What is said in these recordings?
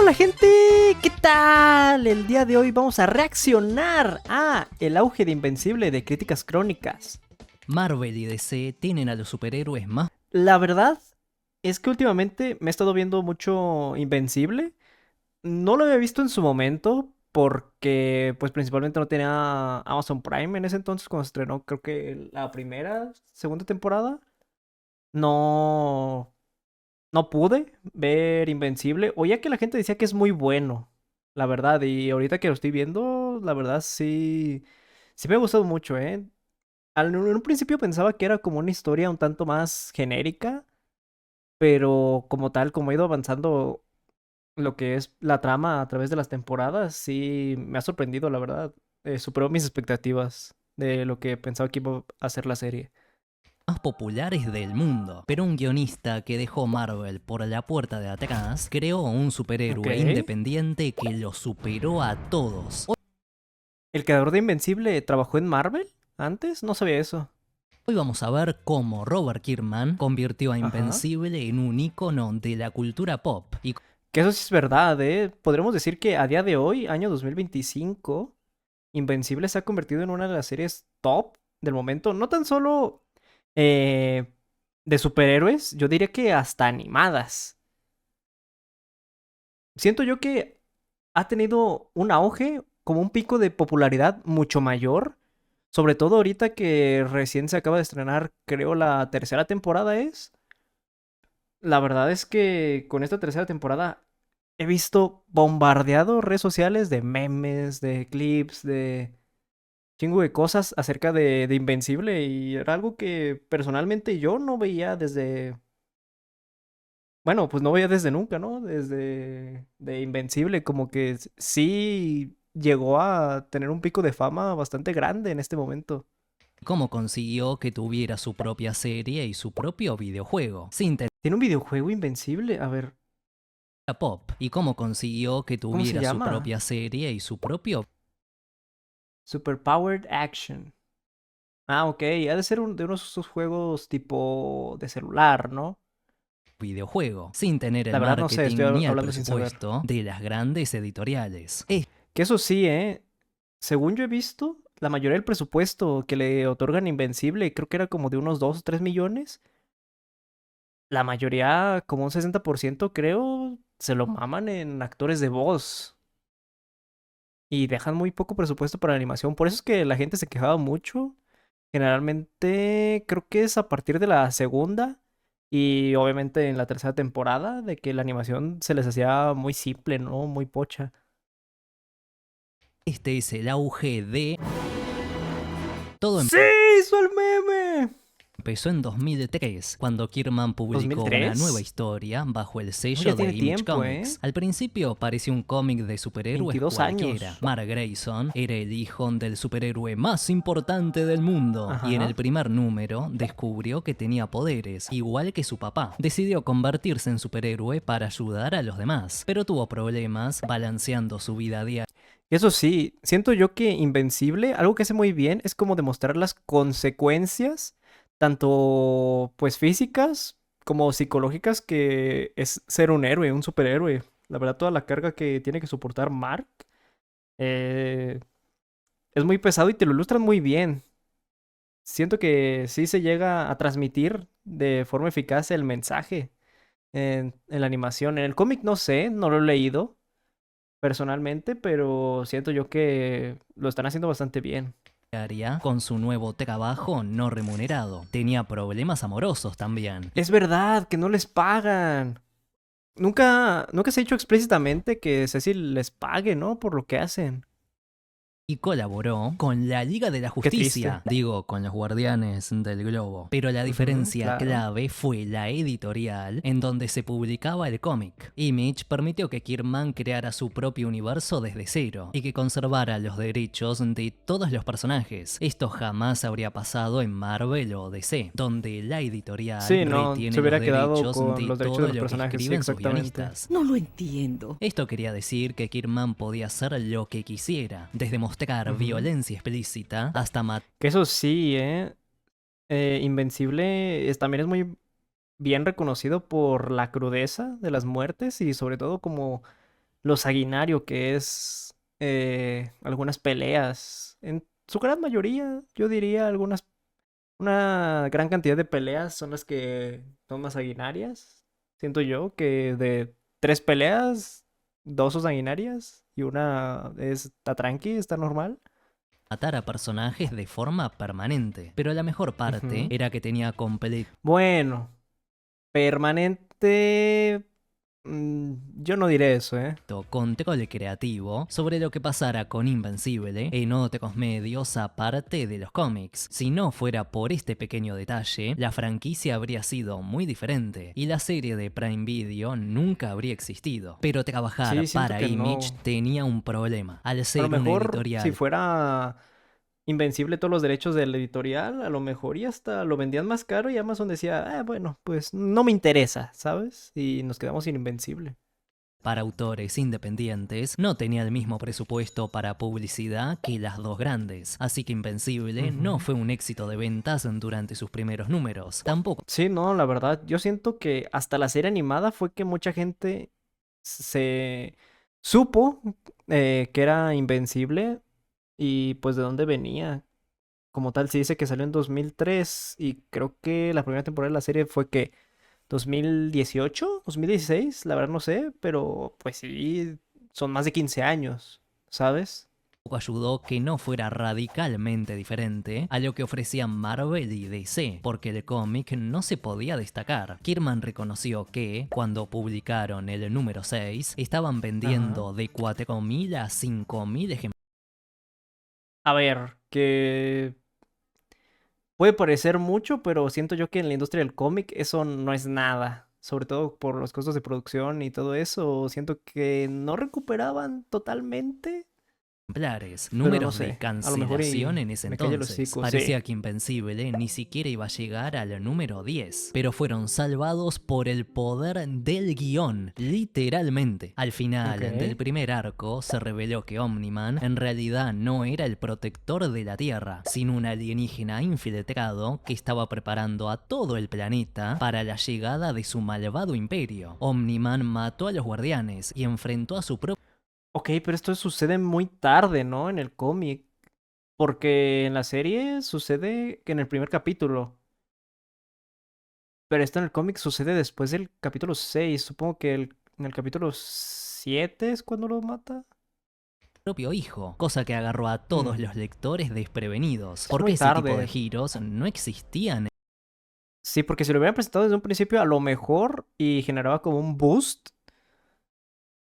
Hola gente, ¿qué tal? El día de hoy vamos a reaccionar a el auge de Invencible de Críticas Crónicas. Marvel y DC tienen a los superhéroes más La verdad es que últimamente me he estado viendo mucho Invencible. No lo había visto en su momento porque pues principalmente no tenía Amazon Prime en ese entonces cuando se estrenó, creo que la primera, segunda temporada. No, no pude ver Invencible. Oía que la gente decía que es muy bueno, la verdad. Y ahorita que lo estoy viendo, la verdad sí, sí me ha gustado mucho, ¿eh? En un principio pensaba que era como una historia un tanto más genérica, pero como tal, como ha ido avanzando lo que es la trama a través de las temporadas, sí me ha sorprendido, la verdad. Superó mis expectativas de lo que pensaba que iba a ser la serie. populares del mundo. Pero un guionista que dejó Marvel por la puerta de atrás creó un Ok. superhéroe independiente que lo superó a todos. ¿El creador de Invencible trabajó en Marvel antes? No sabía eso. Hoy vamos a ver cómo Robert Kirkman convirtió a Ajá. Invencible en un icono de la cultura pop y Que eso sí es verdad, ¿eh? Podremos decir que a día de hoy, año 2025, Invencible se ha convertido en una de las series top del momento. No tan solo eh, de superhéroes, yo diría que hasta animadas. Siento yo que ha tenido un auge, como un pico de popularidad mucho mayor. Sobre todo ahorita que recién se acaba de estrenar, creo la tercera temporada es. La verdad es que con esta tercera temporada he visto bombardeado redes sociales de memes, de clips, de chingo de cosas acerca de Invencible y era algo que personalmente yo no veía desde, bueno, pues no veía desde nunca, ¿no? Desde de Invencible, como que sí llegó a tener un pico de fama bastante grande en este momento. cómo consiguió que tuviera su propia serie y su propio videojuego, sin tener ¿Tiene un videojuego Invencible? A ver, pop, y cómo consiguió que ¿cómo se tuviera su llama? propia serie y su propio Superpowered Action. Ah, ok, ha de ser de unos de esos juegos tipo de celular, ¿no? videojuego, sin tener el La verdad no sé, estoy marketing ni el hablando sin saber. presupuesto de las grandes editoriales. Que eso sí, según yo he visto, la mayoría del presupuesto que le otorgan Invencible, creo que era como de unos 2 o 3 millones. La mayoría, como un 60% creo, se lo maman en actores de voz. Y dejan muy poco presupuesto para la animación. Por eso es que la gente se quejaba mucho. Generalmente creo que es a partir de la segunda y obviamente en la tercera temporada de que la animación se les hacía muy simple, ¿no? Muy pocha. Este es el auge de... Todo ¡Sí! ¡Hizo el meme! empezó en 2003, cuando Kirkman publicó una nueva ¿2003? historia bajo el Oh, ya sello de tiene Image tiempo, ¿eh? Comics. Al principio parecía un cómic de superhéroes 22 cualquiera. años. Mark Grayson era el hijo del superhéroe más importante del mundo, y en el Ajá. primer número descubrió que tenía poderes, igual que su papá. Decidió convertirse en superhéroe para ayudar a los demás, pero tuvo problemas balanceando su vida diaria. Eso sí, siento yo que Invencible, algo que hace muy bien es como demostrar las consecuencias, tanto pues físicas como psicológicas, que es ser un héroe, un superhéroe. La verdad, toda la carga que tiene que soportar Mark eh, es muy pesado y te lo ilustran muy bien. Siento que sí se llega a transmitir de forma eficaz el mensaje en la animación. En el cómic no sé, no lo he leído personalmente, pero siento yo que lo están haciendo bastante bien. Con su nuevo trabajo no remunerado. Tenía problemas amorosos también. Es verdad que no les pagan. Nunca se ha dicho explícitamente que Cecil les pague, ¿no? Por lo que hacen. Y colaboró con la Liga de la Qué triste. Justicia, digo, con los Guardianes del Globo. Pero la Ujú, diferencia claro. clave fue la editorial en donde se publicaba el cómic. Image permitió que Kirkman creara su propio universo desde cero y que conservara los derechos de todos los personajes. Esto jamás habría pasado en Marvel o DC, donde la editorial Sí, no, se retiene los hubiera quedado derechos con de los derechos de todo los lo que personajes, sí, escriben sus exactamente. guionistas. No lo entiendo. Esto quería decir que Kirkman podía hacer lo que quisiera, desde mostrar Ujú. violencia explícita hasta matar Que eso sí, ¿eh? Invencible también es muy bien reconocido por la crudeza de las muertes y sobre todo como lo sanguinario que es algunas peleas. En su gran mayoría, yo diría una gran cantidad de peleas son las que son más sanguinarias. Siento yo que de 3 peleas, 2 son sanguinarias y una está tranqui, está normal. Matar a personajes de forma permanente, pero la mejor parte Ujú. era que tenía completo Bueno, permanente. Yo no diré eso, ¿eh? control creativo sobre lo que pasara con Invencible en otros medios aparte de los cómics. Si no fuera por este pequeño detalle, la franquicia habría sido muy diferente y la serie de Prime Video nunca habría existido. Pero trabajar Sí, siento para que Image no. tenía un problema. Al A lo ser una mejor, si editorial fuera invencible todos los derechos del editorial, a lo mejor y hasta lo vendían más caro y Amazon decía, bueno, pues no me interesa, ¿sabes? Y nos quedamos sin invencible. para autores independientes, no tenía el mismo presupuesto para publicidad que las dos grandes, así que Invencible no Ujú. fue un éxito de ventas durante sus primeros números. Tampoco Sí, no, la verdad, yo siento que hasta la serie animada fue que mucha gente se supo que era invencible y pues de dónde venía. Como tal, se dice que salió en 2003 y creo que la primera temporada de la serie fue que 2018, 2016, la verdad no sé, pero pues sí, son más de 15 años, ¿sabes? ayudó que no fuera radicalmente diferente a lo que ofrecían Marvel y DC, porque el cómic no se podía destacar. Kirman reconoció que, cuando publicaron el número 6, estaban Ajá. vendiendo de 4.000 a 5.000 ejemplares. A ver, que puede parecer mucho, pero siento yo que en la industria del cómic eso no es nada. Sobre todo por los costos de producción y todo eso. Siento que no recuperaban totalmente, pero no Números de sé. A lo mejor cancelación y en ese me calla el entonces. hocico, sí. Parecía que Invencible ni siquiera iba a llegar al número 10, pero fueron salvados por el poder del guión, literalmente. Al Ok. final del primer arco se reveló que Omniman en realidad no era el protector de la Tierra, sino un alienígena infiltrado que estaba preparando a todo el planeta para la llegada de su malvado imperio. Omniman mató a los guardianes y enfrentó a su propio Ok, pero esto sucede muy tarde, ¿no? En el cómic. Porque en la serie sucede que en el primer capítulo. Pero esto en el cómic sucede después del capítulo 6. Supongo que en el capítulo 7 es cuando lo mata. propio hijo, cosa que agarró a Hmm, todos los lectores desprevenidos, Es porque muy ese tipo de tarde. giros no existían Sí, porque si lo hubieran presentado desde un principio, a lo mejor y generaba como un boost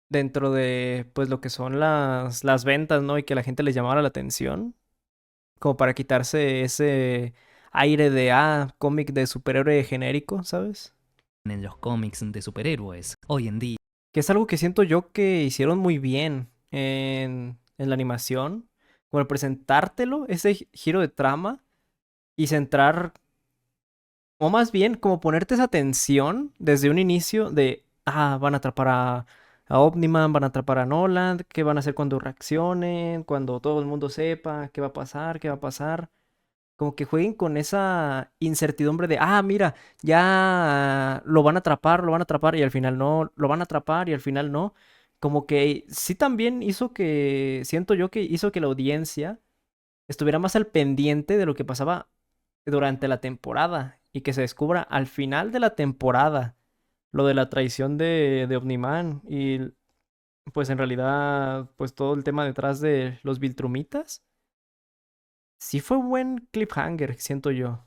dentro de pues lo que son las ventas, ¿no? Y que la gente les llamara la atención. Como para quitarse ese aire de, cómic de superhéroe genérico, ¿sabes? en los cómics de superhéroes. Hoy en día, Que es algo que siento yo que hicieron muy bien en la animación. Como el presentártelo, ese giro de trama y centrar, o más bien como ponerte esa tensión desde un inicio de, van a atrapar a Omniman, van a atrapar a Nolan, qué van a hacer cuando reaccionen, cuando todo el mundo sepa qué va a pasar, qué va a pasar. Como que jueguen con esa incertidumbre de, mira, ya lo van a atrapar y al final no, lo van a atrapar y al final no. Como que sí también hizo que, siento yo que hizo que la audiencia estuviera más al pendiente de lo que pasaba durante la temporada y que se descubra al final de la temporada lo de la traición de Omniman y pues en realidad pues todo el tema detrás de los Viltrumitas. Sí fue un buen cliffhanger, siento yo.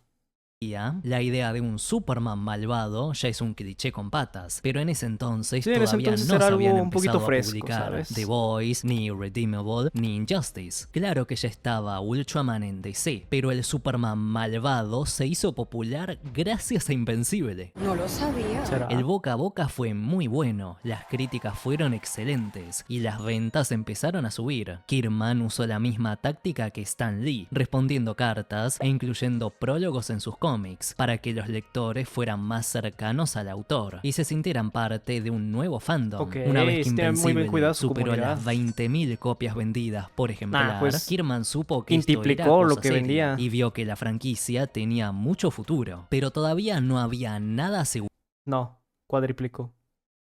la idea de un Superman malvado ya es un cliché con patas, pero en ese entonces Sí, en ese todavía entonces no era se habían algo un poquito empezado a fresco, publicar The ¿sabes? Boys, ni Redeemable, ni Injustice. Claro que ya estaba Ultraman en DC, pero el Superman malvado se hizo popular gracias a Invencible. No lo sabía. El ¿Será? boca a boca fue muy bueno, las críticas fueron excelentes y las ventas empezaron a subir. Kirman usó la misma táctica que Stan Lee, respondiendo cartas e incluyendo prólogos en sus cómics, para que los lectores fueran más cercanos al autor y se sintieran parte de un nuevo fandom. Ok, Una vez que sí tiene muy bien Invencible cuidado su superó comunidad. las 20.000 copias vendidas por ejemplar, Pues Kirman supo que esto era quintuplicó lo cosa que seria y vendía. vio que la franquicia tenía mucho futuro, pero todavía no había nada seguro. No, cuadriplicó.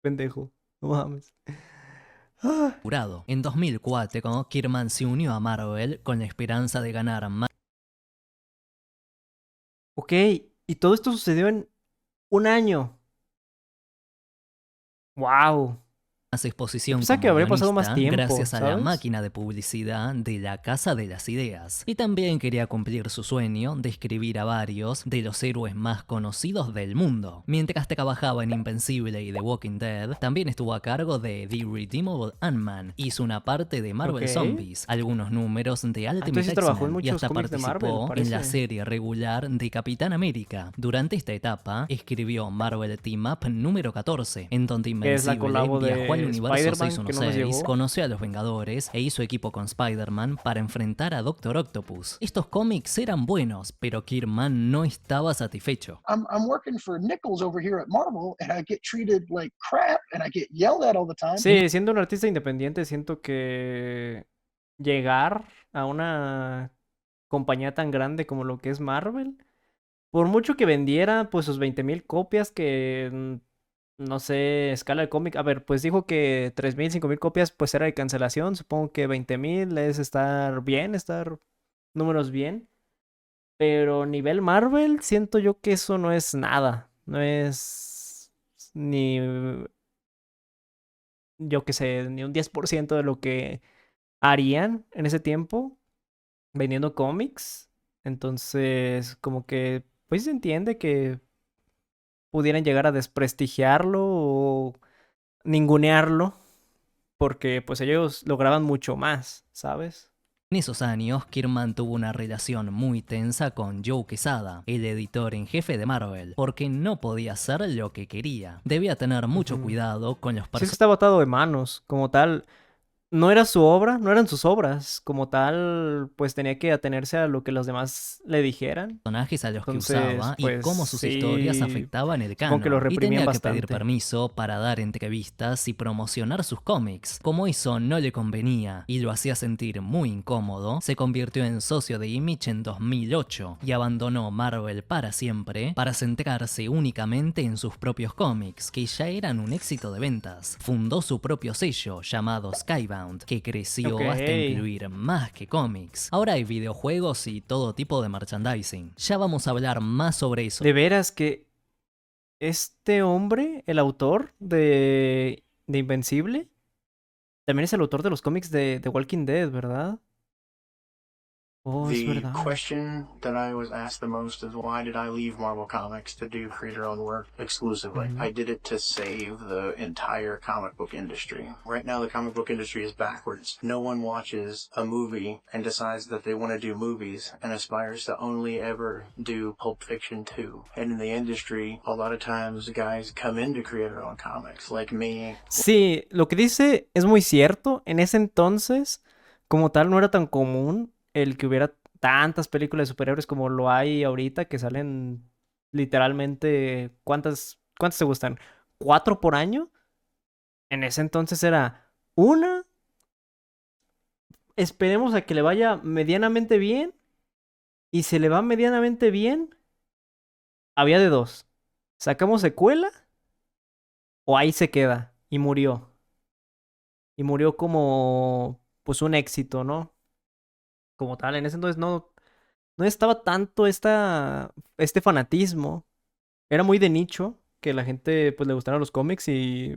Pendejo. No mames. Ah, jurado. En 2004, Kirkman se unió a Marvel con la esperanza de ganar más ok, y todo esto sucedió en un año. Wow. Yo exposición pensaba que como habría pasado más guionista tiempo, gracias a la ¿sabes? máquina de publicidad de la Casa de las Ideas. Y también quería cumplir su sueño de escribir a varios de los héroes más conocidos del mundo. Mientras trabajaba en Invencible y The Walking Dead, también estuvo a cargo de The Redeemable Ant-Man. Hizo una parte de Ok. Marvel Zombies, algunos números de Entonces Ultimate sí trabajó en X-Men y muchos hasta cómics de Marvel, participó en la parece. serie regular de Capitán América. Durante esta etapa, escribió Marvel Team Up número 14, en donde Que es la Invencible colabo viajó al de universo Spider-Man que no nos 616, llegó. conoció a los Vengadores e hizo equipo con Spider-Man para enfrentar a Doctor Octopus. Estos cómics eran buenos, pero Kirkman no estaba satisfecho. I'm working for nickels over here at Marvel and I get treated like crap and I get yelled at all the time. Sí, siendo un artista independiente, siento que llegar a una compañía tan grande como lo que es Marvel, por mucho que vendiera pues sus 20,000 copias, que no sé, escala de cómic, a ver, pues dijo que 3,000, 5,000 copias pues era de cancelación, supongo que 20,000 es estar bien, estar números bien, pero nivel Marvel siento yo que eso no es nada, no es ni, yo qué sé, ni un 10% de lo que harían en ese tiempo vendiendo cómics. Entonces, como que, pues se entiende que pudieran llegar a desprestigiarlo o ningunearlo, porque pues ellos lograban mucho más, ¿sabes? En esos años, Kirkman tuvo una relación muy tensa con Joe Quesada, el editor en jefe de Marvel, porque no podía hacer lo que quería. Debía tener mucho Ujú. cuidado con los Sí, es que estaba atado de manos, como tal. No era su obra, no eran sus obras. Como tal, pues tenía que atenerse a lo que los demás le dijeran. personajes a los que Entonces, usaba y pues cómo sus historias sí, afectaban el supongo que lo canon, y reprimían tenía que pedir bastante. permiso para dar entrevistas y promocionar sus cómics. Como eso no le convenía y lo hacía sentir muy incómodo, se convirtió en socio de Image en 2008 y abandonó Marvel para siempre para centrarse únicamente en sus propios cómics, que ya eran un éxito de ventas. Fundó su propio sello llamado Skybound, que creció Ok. hasta incluir más que cómics. Ahora hay videojuegos y todo tipo de merchandising. Ya vamos a hablar más sobre eso. De veras que este hombre, el autor de Invencible, también es el autor de los cómics de The Walking Dead, ¿verdad? Oh, es The verdad. question that I was asked the most is why did I leave Marvel Comics to do creator-owned work exclusively? Ujú. I did it to save the entire comic book industry. Right now, the comic book industry is backwards. No one watches a movie and decides that they want to do movies and aspires to only ever do Pulp Fiction 2. And in the industry, a lot of times guys come into creator-owned comics, like me. Sí, lo que dice es muy cierto. En ese entonces, como tal, no era tan común el que hubiera tantas películas de superhéroes como lo hay ahorita, que salen literalmente, ¿cuántas te gustan? ¿4 por año? En ese entonces era una, esperemos a que le vaya medianamente bien, y si le va medianamente bien, había de dos. ¿Sacamos secuela o ahí se queda? Y murió. Y murió como, pues, un éxito, ¿no? Como tal, en ese entonces no estaba tanto este fanatismo. Era muy de nicho, que la gente, pues, le gustaran los cómics y,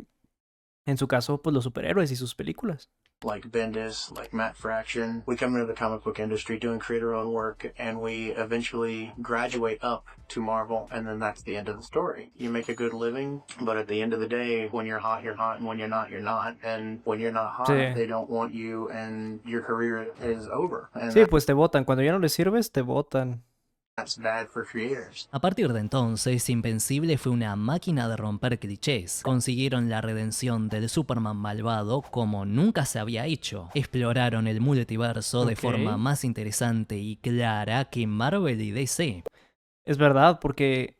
en su caso, pues, los superhéroes y sus películas. Like Bendis, like Matt Fraction. We come into the comic book industry doing creator-owned work, and we eventually graduate up to Marvel, and then that's the end of the story. You make a good living, but at the end of the day, when you're hot, and when you're not, you're not. And when you're not Sí. hot, they don't want you, and your career is over. And Sí, pues te votan. Cuando ya no les sirves, te votan. that's bad for creators. A partir de entonces, Invencible fue una máquina de romper clichés. Consiguieron la redención del Superman malvado como nunca se había hecho. Exploraron el multiverso de Ok. forma más interesante y clara que Marvel y DC. Es verdad, porque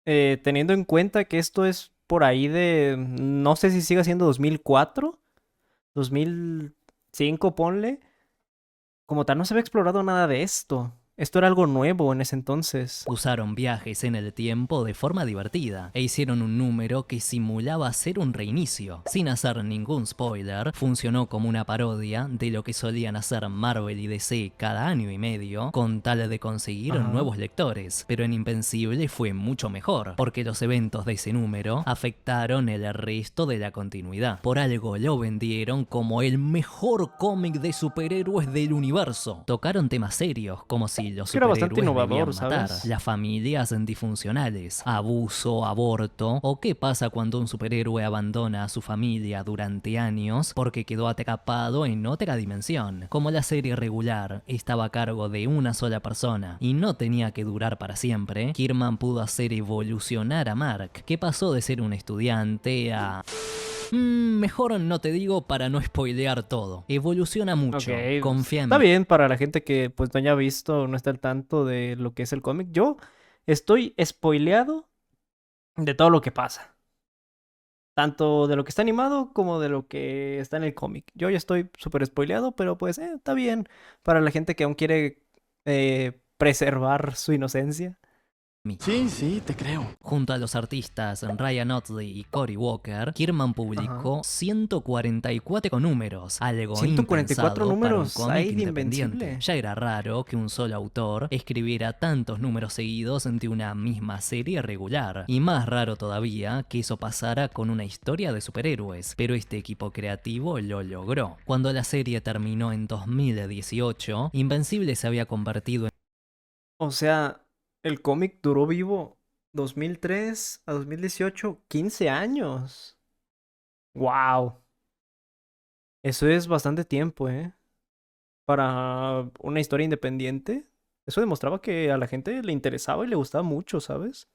teniendo en cuenta que esto es por ahí de, no sé si siga siendo 2004, 2005, ponle, como tal no se había explorado nada de esto. Esto era algo nuevo en ese entonces. Usaron viajes en el tiempo de forma divertida e hicieron un número que simulaba ser un reinicio. Sin hacer ningún spoiler, funcionó como una parodia de lo que solían hacer Marvel y DC cada año y medio con tal de conseguir Ajá. nuevos lectores, pero en Invencible fue mucho mejor, porque los eventos de ese número afectaron el resto de la continuidad. Por algo lo vendieron como el mejor cómic de superhéroes del universo. Tocaron temas serios, como si los Es que era bastante superhéroes debían innovador, matar, ¿sabes? las familias disfuncionales, abuso, aborto, o qué pasa cuando un superhéroe abandona a su familia durante años porque quedó atrapado en otra dimensión. Como la serie regular estaba a cargo de una sola persona y no tenía que durar para siempre, Kirkman pudo hacer evolucionar a Mark, que pasó de ser un estudiante a... mejor no te digo para no spoilear todo. Evoluciona mucho, Ok, confía en está mí. bien para la gente que pues no haya visto, no está al tanto de lo que es el cómic. Yo estoy spoileado de todo lo que pasa. Tanto de lo que está animado como de lo que está en el cómic. Yo ya estoy súper spoileado, pero pues está bien para la gente que aún quiere preservar su inocencia. Sí, sí, te creo. Junto a los artistas Ryan Otley y Cory Walker, Kirkman Ajá. publicó 144 números, algo 144 impensado para un números cómic hay de independiente. Invencible. Ya era raro que un solo autor escribiera tantos números seguidos de una misma serie regular, y más raro todavía que eso pasara con una historia de superhéroes, pero este equipo creativo lo logró. Cuando la serie terminó en 2018, Invencible se había convertido en O sea, el cómic duró vivo 2003 a 2018, 15 años. ¡Wow! Eso es bastante tiempo, ¿eh? Para una historia independiente. Eso demostraba que a la gente le interesaba y le gustaba mucho, ¿sabes?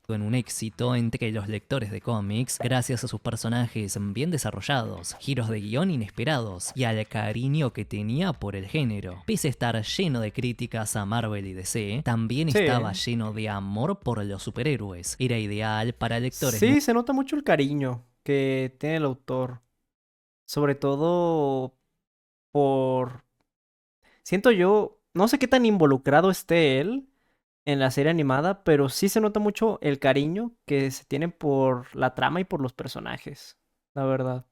un éxito entre los lectores de cómics gracias a sus personajes bien desarrollados, giros de guión inesperados y al cariño que tenía por el género. Pese a estar lleno de críticas a Marvel y DC, también Sí. estaba lleno de amor por los superhéroes. Era ideal para lectores Sí, se nota mucho el cariño que tiene el autor. Sobre todo por... Siento yo, no sé qué tan involucrado esté él en la serie animada, pero sí se nota mucho el cariño que se tiene por la trama y por los personajes, la verdad.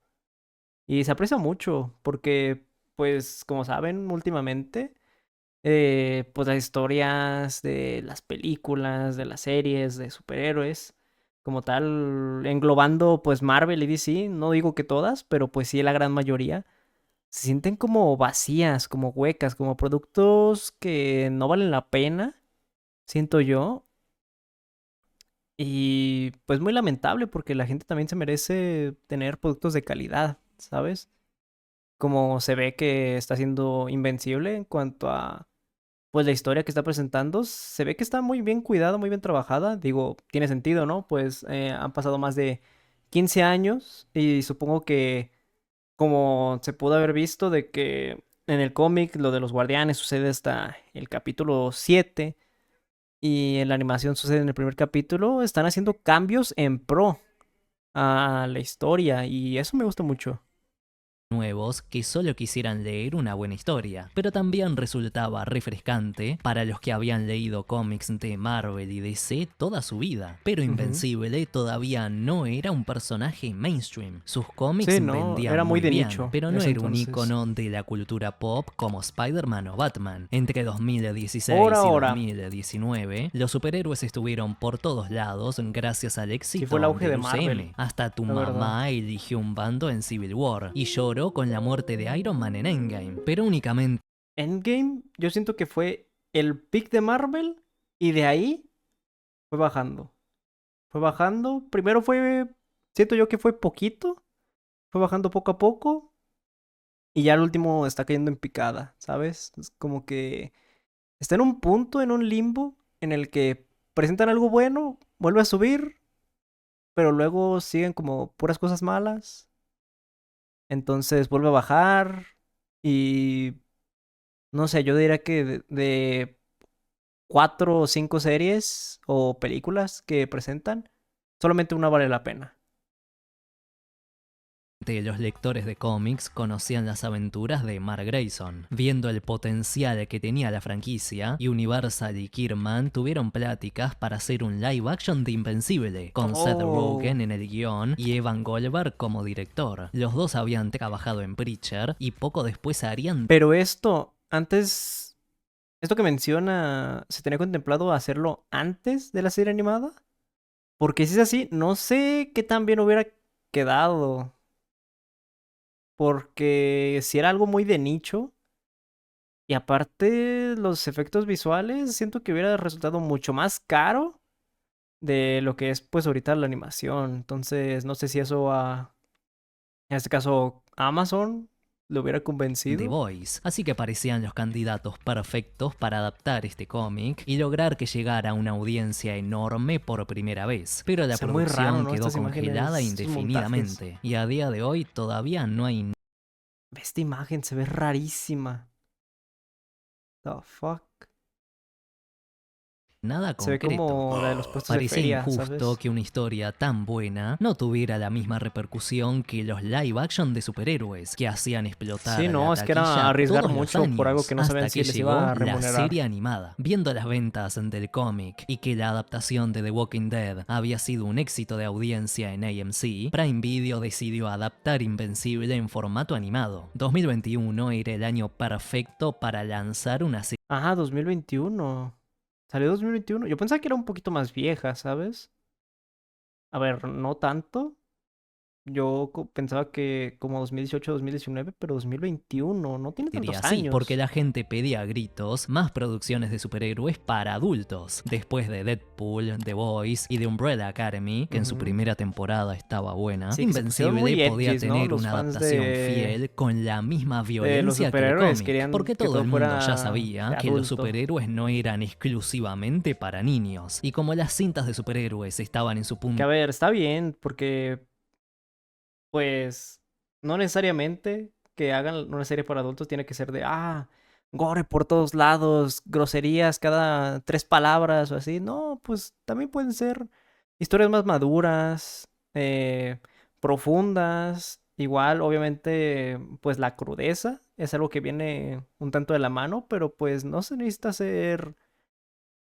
Y se aprecia mucho porque, pues, como saben, últimamente, pues las historias de las películas, de las series, de superhéroes, como tal, englobando pues Marvel y DC, no digo que todas, pero pues sí la gran mayoría, se sienten como vacías, como huecas, como productos que no valen la pena, siento yo. Y pues muy lamentable porque la gente también se merece tener productos de calidad, ¿sabes? Como se ve que está siendo Invencible en cuanto a pues la historia que está presentando, se ve que está muy bien cuidada, muy bien trabajada. Digo, tiene sentido, ¿no? Pues han pasado más de 15 años y supongo que como se pudo haber visto de que en el cómic lo de los guardianes sucede hasta el capítulo 7 y en la animación sucede en el primer capítulo, están haciendo cambios en pro a la historia y eso me gusta mucho. nuevos que solo quisieran leer una buena historia, pero también resultaba refrescante para los que habían leído cómics de Marvel y DC toda su vida. Pero Ujú. Invencible todavía no era un personaje mainstream. Sus cómics Sí, no, vendían era muy de bien, nicho pero en no ese era un entonces. icono de la cultura pop como Spider-Man o Batman. Entre 2016 Por y ahora. 2019, los superhéroes estuvieron por todos lados gracias al éxito fue el auge del de UCM. Marvel, Hasta tu la verdad. mamá eligió un bando en Civil War y lloró con la muerte de Iron Man en Endgame, pero únicamente Endgame, yo siento que fue el pick de Marvel y de ahí fue bajando. Fue bajando. Primero siento yo que fue poquito. Fue bajando poco a poco. Y ya el último está cayendo en picada, ¿sabes? Es como que está en un punto, en un limbo, en el que presentan algo bueno, vuelve a subir, pero luego siguen como puras cosas malas. Entonces vuelve a bajar. Y no sé, yo diría que de 4 o 5 series o películas que presentan, solamente una vale la pena. Los lectores de cómics conocían las aventuras de Mark Grayson. Viendo el potencial que tenía la franquicia, Universal y Kirkman tuvieron pláticas para hacer un live action de Invencible, con Seth Rogen en el guión y Evan Goldberg como director. Los dos habían trabajado en Preacher y poco después harían... Pero esto que menciona, ¿se tenía contemplado hacerlo antes de la serie animada? Porque si es así, no sé qué tan bien hubiera quedado. Porque si era algo muy de nicho. Y aparte, los efectos visuales, siento que hubiera resultado mucho más caro de lo que es pues ahorita la animación. Entonces, no sé si eso en este caso, Amazon lo hubiera The convencido. Boys, así que parecían los candidatos perfectos para adaptar este cómic y lograr que llegara a una audiencia enorme por primera vez. Pero la Está muy producción raro, ¿no? quedó Estas congelada imágenes, estos indefinidamente y a día de hoy todavía no hay Esta imagen se ve rarísima. The fuck. nada Se ve concreto. como la de los puestos de Parecía feria, injusto ¿sabes? que una historia tan buena no tuviera la misma repercusión que los live action de superhéroes que hacían explotar Sí, no, la es que era taquilla arriesgar todos los mucho por algo años, que no sabían hasta si que les llegó iba a la remunerar. serie animada. Viendo las ventas del cómic y que la adaptación de The Walking Dead había sido un éxito de audiencia en AMC, Prime Video decidió adaptar Invencible en formato animado. 2021 era el año perfecto para lanzar una serie Ajá, 2021. Salió 2021. Yo pensaba que era un poquito más vieja, ¿sabes? A ver, no tanto. Yo pensaba que como 2018, 2019, pero 2021. No tiene sería tantos así, porque años. la gente pedía a gritos más producciones de superhéroes para adultos. Después de Deadpool, The Boys y The Umbrella Academy, que en su Ujú. primera temporada estaba buena, Sí, que se pusieron Invencible muy podía edgys, ¿no? tener Los una fans adaptación de fiel con la misma los violencia que el superhéroes. cómic, Querían porque que todo el todo mundo ya fuera sabía de que los adulto. superhéroes no eran exclusivamente para niños, y como las cintas de superhéroes estaban en su Que a punto ver, está bien, porque pues no necesariamente que hagan una serie para adultos tiene que ser de, gore por todos lados, groserías cada 3 palabras o así. No, pues también pueden ser historias más maduras, profundas. Igual, obviamente, pues la crudeza es algo que viene un tanto de la mano, pero pues no se necesita ser,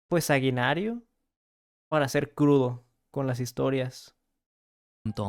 pues, sanguinario para ser crudo con las historias.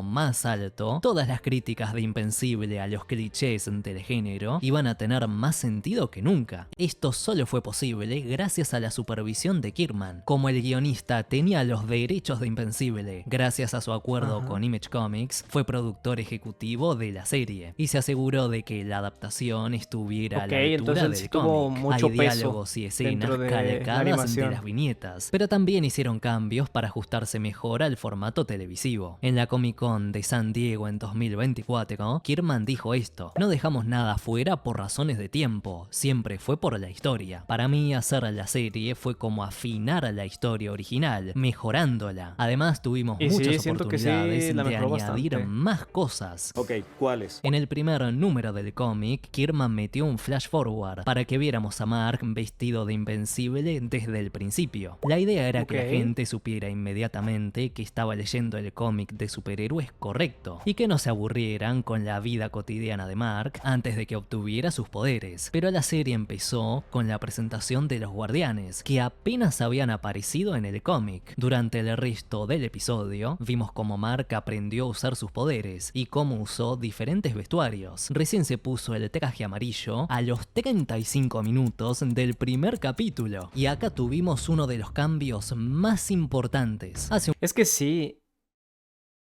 más alto, todas las críticas de Invencible a los clichés del género iban a tener más sentido que nunca. Esto solo fue posible gracias a la supervisión de Kirkman. Como el guionista tenía los derechos de Invencible, gracias a su acuerdo Ajá. con Image Comics, fue productor ejecutivo de la serie y se aseguró de que la adaptación estuviera a la Ok, entonces altura él sí del tuvo cómic. mucho Hay peso diálogos y escenas dentro de la calcadas de animación. las viñetas, pero también hicieron cambios para ajustarse mejor al formato televisivo. En la Comic Con de San Diego en 2024, Kirkman dijo esto: no dejamos nada fuera por razones de tiempo, siempre fue por la historia. Para mí hacer la serie fue como afinar la historia original, mejorándola. Además tuvimos Y sí, muchas siento que sí, oportunidades la de mejoró añadir bastante. más cosas. Ok, ¿cuáles? En el primer número del cómic, Kirkman metió un flash forward para que viéramos a Mark vestido de Invencible desde el principio. La idea era que la Ok. gente supiera inmediatamente que estaba leyendo el cómic de superhéroes correcto y que no se aburrieran con la vida cotidiana de Mark antes de que obtuviera sus poderes. Pero la serie empezó con la presentación de los guardianes, que apenas habían aparecido en el cómic. Durante el resto del episodio, vimos cómo Mark aprendió a usar sus poderes y cómo usó diferentes vestuarios. Recién se puso el traje amarillo a los 35 minutos del primer capítulo. Y acá tuvimos uno de los cambios más importantes. Es que sí,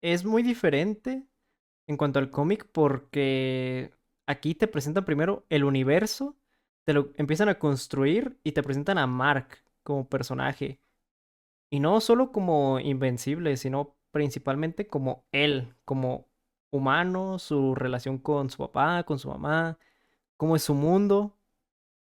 es muy diferente en cuanto al cómic porque aquí te presentan primero el universo, te lo empiezan a construir y te presentan a Mark como personaje. Y no solo como invencible, sino principalmente como él, como humano, su relación con su papá, con su mamá, cómo es su mundo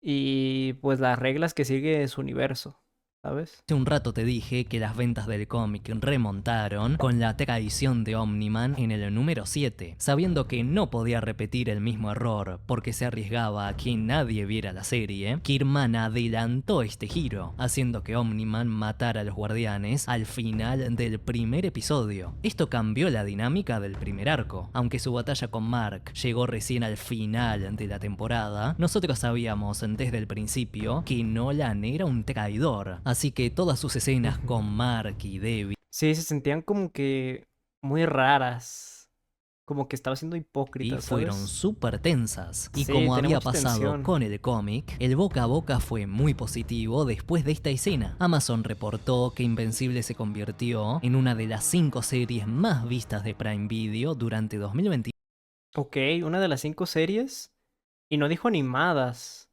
y pues las reglas que sigue su universo, ¿sabes? Hace un rato te dije que las ventas del cómic remontaron con la traición de Omniman en el número 7, sabiendo que no podía repetir el mismo error porque se arriesgaba a que nadie viera la serie. Kirkman adelantó este giro, haciendo que Omniman matara a los guardianes al final del primer episodio. Esto cambió la dinámica del primer arco. Aunque su batalla con Mark llegó recién al final de la temporada, nosotros sabíamos desde el principio que Nolan era un traidor. Así que todas sus escenas con Mark y Debbie Sí, se sentían como que muy raras. Como que estaba siendo hipócrita, fueron ¿sabes? súper tensas. Y Sí, como tenía había mucha pasado tensión. con el cómic, el boca a boca fue muy positivo después de esta escena. Amazon reportó que Invencible se convirtió en una de las 5 series más vistas de Prime Video durante 2021. Ok, una de las 5 series. Y no dijo animadas.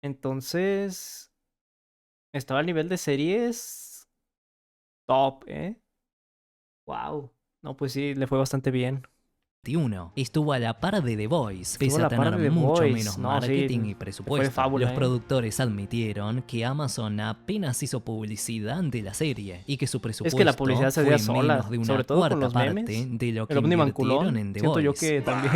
Entonces, estaba al nivel de series top, ¿eh? Wow. No, pues sí, le fue bastante bien. Estuvo a la par de The Voice, Estuvo a pese a la par tener de The mucho Voice. menos No, sí, marketing y le fue de presupuesto. fábula, Los ¿eh? productores admitieron que Amazon apenas hizo publicidad de la serie y que su Es que la presupuesto publicidad se fue hacía sola, menos de una sobre todo con cuarta los parte memes. de lo que El Omniman invirtieron culón, en The siento yo Voice. que también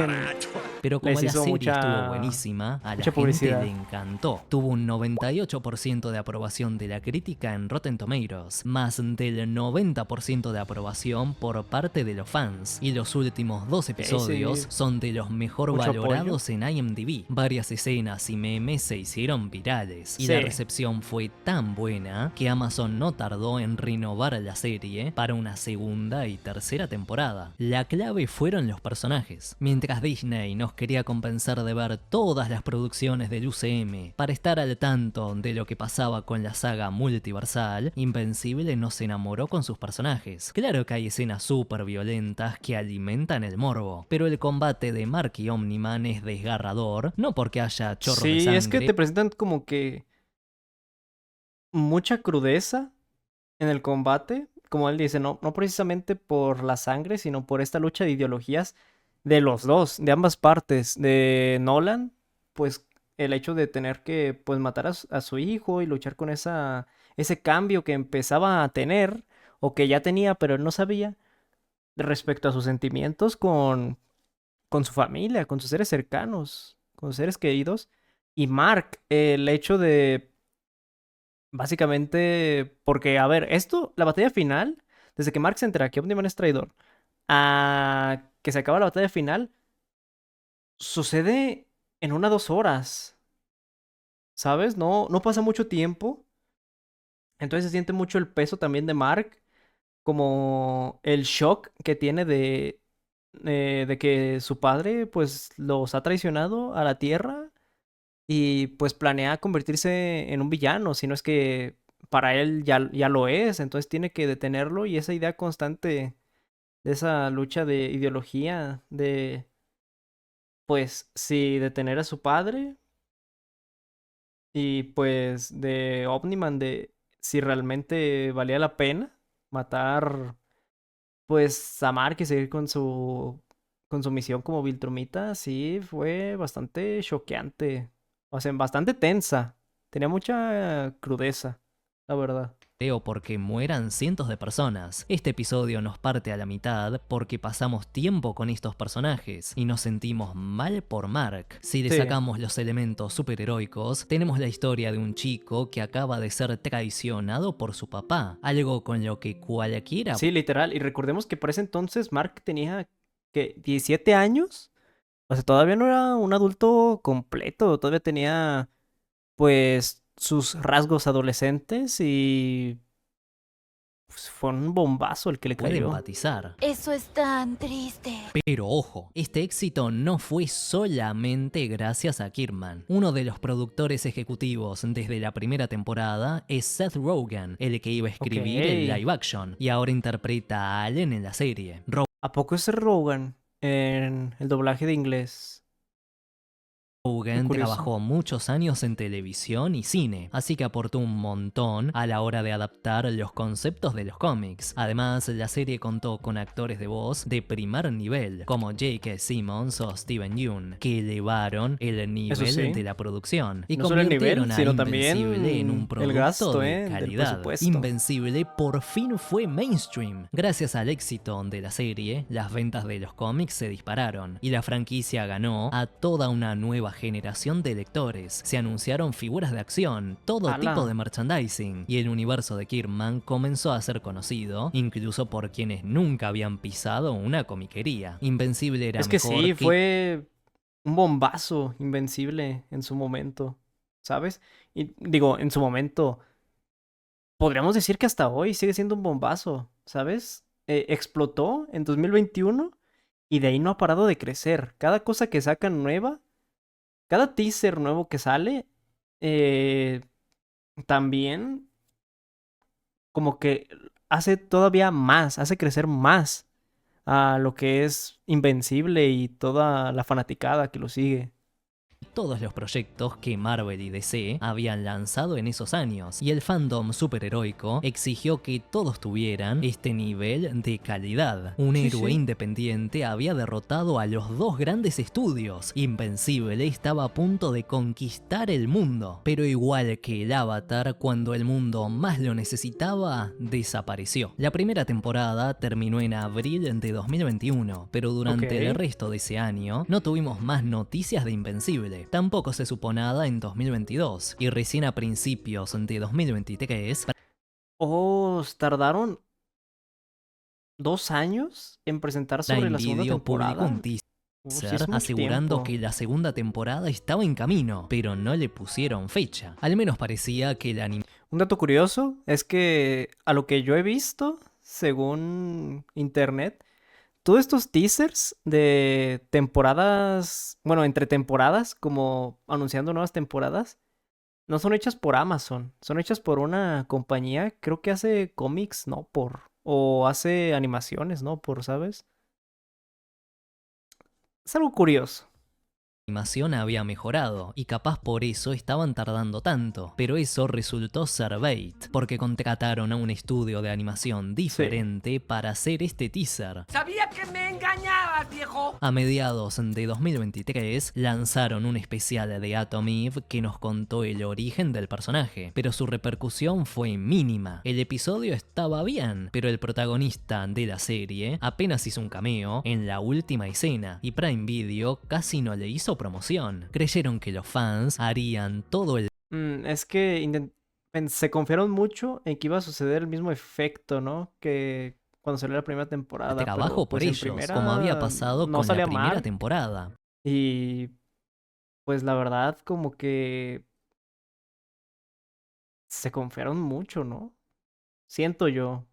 Pero como les la hizo serie estuvo mucha buenísima, a la mucha gente publicidad. le encantó. Tuvo un 98% de aprobación de la crítica en Rotten Tomatoes, más del 90% de aprobación por parte de los fans. Y los últimos 2 episodios sí, son de los mejor mucho valorados en IMDb. Varias escenas y memes se hicieron virales. Y Sí. la recepción fue tan buena que Amazon no tardó en renovar la serie para una segunda y tercera temporada. La clave fueron los personajes. Mientras Disney nos quería compensar de ver todas las producciones del UCM para estar al tanto de lo que pasaba con la saga multiversal, Invencible nos enamoró con sus personajes. Claro que hay escenas súper violentas que alimentan el morbo, pero el combate de Mark y Omniman es desgarrador, no porque haya chorros de Sí, sangre. es que te presentan como que mucha crudeza en el combate, como él dice, no precisamente por la sangre, sino por esta lucha de ideologías de los dos, de ambas partes, de Nolan, pues el hecho de tener que pues matar a su hijo y luchar con ese cambio que empezaba a tener o que ya tenía pero él no sabía respecto a sus sentimientos con su familia, con sus seres cercanos, con sus seres queridos. Y Mark, el hecho de básicamente, porque, a ver, la batalla final, desde que Mark se entera que Omniman es traidor, a que se acaba la batalla final, sucede en 1 o 2 horas, ¿sabes? No pasa mucho tiempo. Entonces se siente mucho el peso también de Mark, como el shock que tiene de que su padre, pues, los ha traicionado a la Tierra y pues planea convertirse en un villano, si no es que para él ya lo es, entonces tiene que detenerlo y esa idea constante de esa lucha de ideología de, pues, si detener a su padre y pues de Omniman de si realmente valía la pena matar, pues, a Mark y seguir con su misión como Viltrumita, sí, fue bastante choqueante. O sea, bastante tensa. Tenía mucha crudeza, la verdad. Porque mueran cientos de personas. Este episodio nos parte a la mitad porque pasamos tiempo con estos personajes y nos sentimos mal por Mark. Si le Sí. sacamos los elementos superheroicos, tenemos la historia de un chico que acaba de ser traicionado por su papá, algo con lo que cualquiera Sí, literal. Y recordemos que por ese entonces Mark tenía, ¿qué? ¿17 años? O sea, todavía no era un adulto completo. Todavía tenía, pues, sus rasgos adolescentes y pues, fue un bombazo el que le puede cayó. empatizar. Eso es tan triste. Pero ojo, este éxito no fue solamente gracias a Kirkman. Uno de los productores ejecutivos desde la primera temporada es Seth Rogen, el que iba a escribir el Ok. live action, y ahora interpreta a Allen en la serie. ¿A poco es Rogan en el doblaje de inglés? Hogan curioso. trabajó muchos años en televisión y cine, así que aportó un montón a la hora de adaptar los conceptos de los cómics. Además, la serie contó con actores de voz de primer nivel, como J.K. Simmons o Steven Yeun, que elevaron el Eso nivel sí. de la producción y No solo el convirtieron nivel, a sino Invencible en un también el producto gasto, de del calidad. presupuesto. Invencible por fin fue mainstream. Gracias al éxito de la serie, las ventas de los cómics se dispararon y la franquicia ganó a toda una nueva generación de lectores. Se anunciaron figuras de acción, todo tipo de ¡Hala! merchandising, y el universo de Kirkman comenzó a ser conocido, incluso por quienes nunca habían pisado una comiquería. Invencible era Es que mejor sí, que fue un bombazo Invencible en su momento, ¿sabes? Y digo, en su momento, podríamos decir que hasta hoy sigue siendo un bombazo, ¿sabes? Explotó en 2021 y de ahí no ha parado de crecer. Cada cosa que sacan nueva, cada teaser nuevo que sale, eh, también como que hace todavía más, hace crecer más a lo que es Invencible y toda la fanaticada que lo sigue. todos los proyectos que Marvel y DC habían lanzado en esos años, y el fandom superheroico exigió que todos tuvieran este nivel de calidad. Un Sí, héroe sí. independiente había derrotado a los dos grandes estudios. Invencible estaba a punto de conquistar el mundo, pero igual que el Avatar, cuando el mundo más lo necesitaba, desapareció. La primera temporada terminó en abril de 2021, pero durante el Ok. resto de ese año no tuvimos más noticias de Invencible. Tampoco se supo nada en 2022, y recién a principios de 2023 Oh, tardaron 2 años en presentar sobre Prime la segunda Video publicó un temporada. teaser Sí es mucho asegurando tiempo. que la segunda temporada estaba en camino, pero no le pusieron fecha. Al menos parecía que la Un dato curioso es que a lo que yo he visto, según internet, todos estos teasers de temporadas, bueno, entre temporadas, como anunciando nuevas temporadas, no son hechas por Amazon, son hechas por una compañía, creo que hace cómics, no por, o hace animaciones, no por, ¿sabes? Es algo curioso. animación había mejorado, y capaz por eso estaban tardando tanto, pero eso resultó ser bait, porque contrataron a un estudio de animación Sí. diferente para hacer este teaser. Sabía que me engañabas, viejo. A mediados de 2023 lanzaron un especial de Atom Eve que nos contó el origen del personaje, pero su repercusión fue mínima. El episodio estaba bien, pero el protagonista de la serie apenas hizo un cameo en la última escena, y Prime Video casi no le hizo promoción. Creyeron que los fans harían todo el Es que se confiaron mucho en que iba a suceder el mismo efecto, ¿no? Que cuando salió la primera temporada, trabajo pero por pues en ellos, como había primera pasado no con la salía primera mal temporada. y pues la verdad como que se confiaron mucho, ¿no? Siento yo.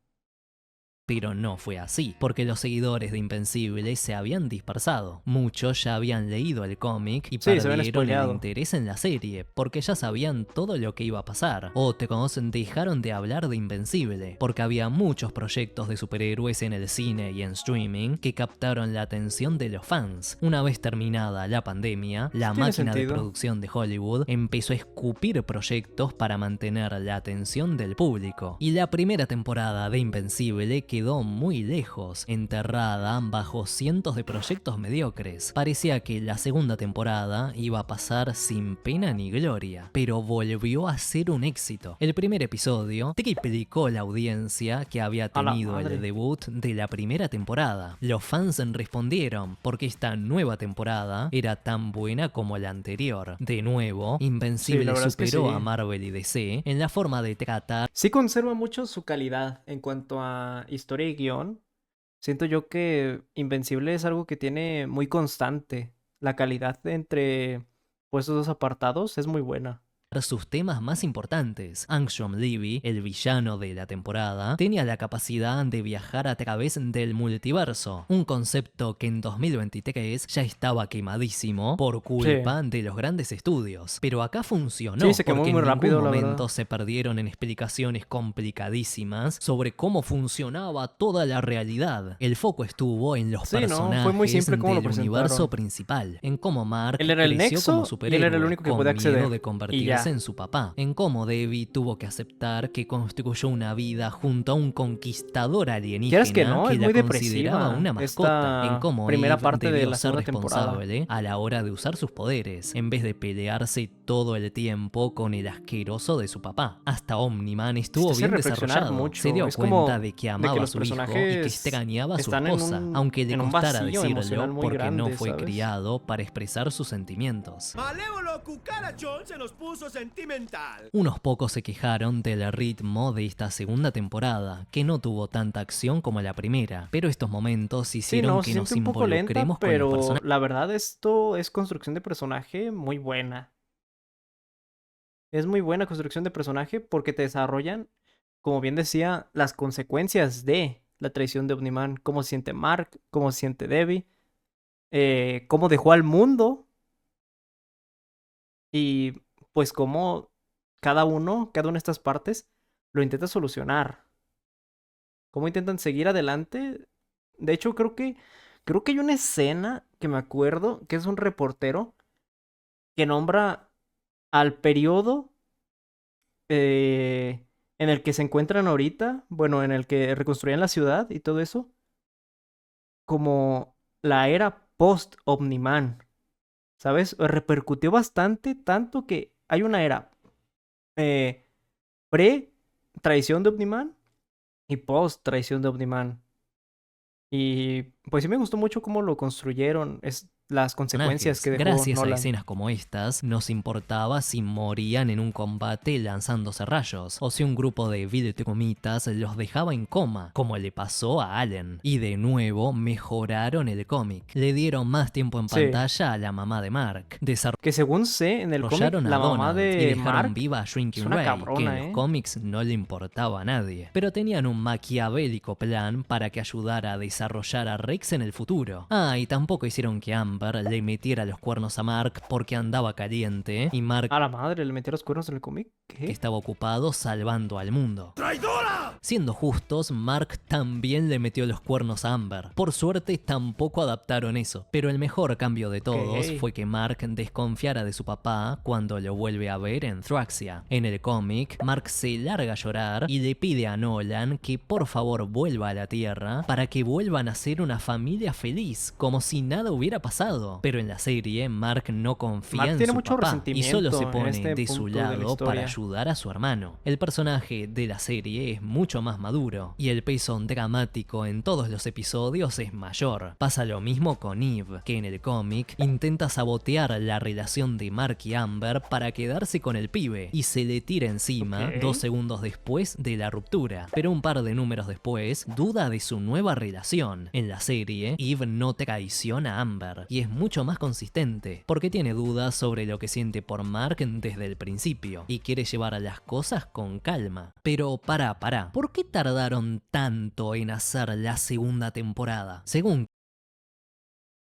Pero no fue así, porque los seguidores de Invencible se habían dispersado. Muchos ya habían leído el cómic y Sí, se habían perdieron el spoileado. interés en la serie, porque ya sabían todo lo que iba a pasar. Otros dejaron de hablar de Invencible, porque había muchos proyectos de superhéroes en el cine y en streaming que captaron la atención de los fans. Una vez terminada la pandemia, la Tiene máquina de sentido. producción de Hollywood empezó a escupir proyectos para mantener la atención del público. Y la primera temporada de Invencible quedó muy lejos, enterrada bajo cientos de proyectos mediocres. Parecía que la segunda temporada iba a pasar sin pena ni gloria, pero volvió a ser un éxito. El primer episodio triplicó la audiencia que había A la tenido el madre. debut de la primera temporada. Los fans respondieron porque esta nueva temporada era tan buena como la anterior. De nuevo, Sí, la Invencible verdad es que superó sí. a Marvel y DC en la forma de tratar Sí conserva mucho su calidad en cuanto a historia y guión. Siento yo que Invencible es algo que tiene muy constante. La calidad entre pues, esos dos apartados es muy buena. sus temas más importantes. Angstrom Levy, el villano de la temporada, tenía la capacidad de viajar a través del multiverso, un concepto que en 2023 ya estaba quemadísimo por culpa de los grandes estudios. Pero acá funcionó, Sí, se quemó porque muy en rápido, ningún la momento verdad. se perdieron en explicaciones complicadísimas sobre cómo funcionaba toda la realidad. El foco estuvo en los Sí, no, fue muy personajes simple cómo lo del universo presentaron. principal, en cómo Mark Él era el creció como nexo y él era el superhéroe, único que con podía miedo acceder. de Y convertirse ya. en su papá, en cómo Debbie tuvo que aceptar que construyó una vida junto a un conquistador Quieras que alienígena no, que es la muy consideraba depresiva una mascota, en esta cómo primera Eve parte de debió la ser segunda temporada. responsable a la hora de usar sus poderes, en vez de pelearse todo el tiempo con el asqueroso de su papá. Hasta Omni-Man Te estuvo hace bien reflexionar desarrollado, se mucho. dio Es cuenta como de que de que amaba a los su hijo y que personajes extrañaba a su están esposa, aunque le en un costara vacío emocional decirlo muy porque no grande, fue ¿sabes? criado para expresar sus sentimientos. Malévolo cucarachón se nos puso sentimental. Unos pocos se quejaron del ritmo de esta segunda temporada, que no tuvo tanta acción como la primera, pero estos momentos Sí, hicieron no, que se nos siente un poco lenta, involucremos con los pero personajes. la verdad esto es construcción de personaje muy buena. Es muy buena construcción de personaje porque te desarrollan, como bien decía, las consecuencias de la traición de Omniman. Cómo se siente Mark, cómo se siente Debbie, cómo dejó al mundo y pues cómo cada una de estas partes lo intenta solucionar. Cómo intentan seguir adelante. De hecho, creo que hay una escena que me acuerdo que es un reportero que nombra al periodo eh, en el que se encuentran ahorita, bueno, en el que reconstruían la ciudad y todo eso, como la era post-Omniman, ¿sabes? Repercutió bastante, tanto que hay una era eh, pre-traición de Omniman y post-traición de Omniman. Y pues sí me gustó mucho cómo lo construyeron, es las consecuencias que dejó Gracias a Nolan. escenas como estas, nos importaba si morían en un combate lanzándose rayos, o si un grupo de Viltrumitas los dejaba en coma, como le pasó a Allen. Y de nuevo, mejoraron el cómic. Le dieron más tiempo en Sí. pantalla a la mamá de Mark. Que según sé, en el cómic, Desarrollaron a la mamá Donald y de dejaron Mark viva a es Shrinking una Ray, que en cabrona, los cómics no le importaba a nadie. Pero tenían un maquiavélico plan para que ayudara a desarrollar a Rex en el futuro. Ah, y tampoco hicieron que Amber le metiera los cuernos a Mark porque andaba caliente y Mark A la madre, le metió los cuernos en el cómic. que ¿Qué? estaba ocupado salvando al mundo. Siendo justos, Mark también le metió los cuernos a Amber. Por suerte tampoco adaptaron eso, pero el mejor cambio de todos Ok. fue que Mark desconfiara de su papá cuando lo vuelve a ver en Thraxia. En el cómic, Mark se larga a llorar y le pide a Nolan que por favor vuelva a la Tierra para que vuelvan a ser una familia feliz, como si nada hubiera pasado. Pero en la serie, Mark no confía Mark en tiene su mucho papá y solo se resentimiento en pone este de su punto de la lado para historia. ayudar a su hermano. El personaje de la serie es mucho más maduro y el peso dramático en todos los episodios es mayor. Pasa lo mismo con Eve, que en el cómic intenta sabotear la relación de Mark y Amber para quedarse con el pibe y se le tira encima Ok. 2 segundos después de la ruptura. Pero un par de números después duda de su nueva relación. En la serie, Eve no traiciona a Amber y es mucho más consistente porque tiene dudas sobre lo que siente por Mark desde el principio y quiere llevar a las cosas con calma. Pero pará, ¿por qué tardaron tanto en hacer la segunda temporada? Según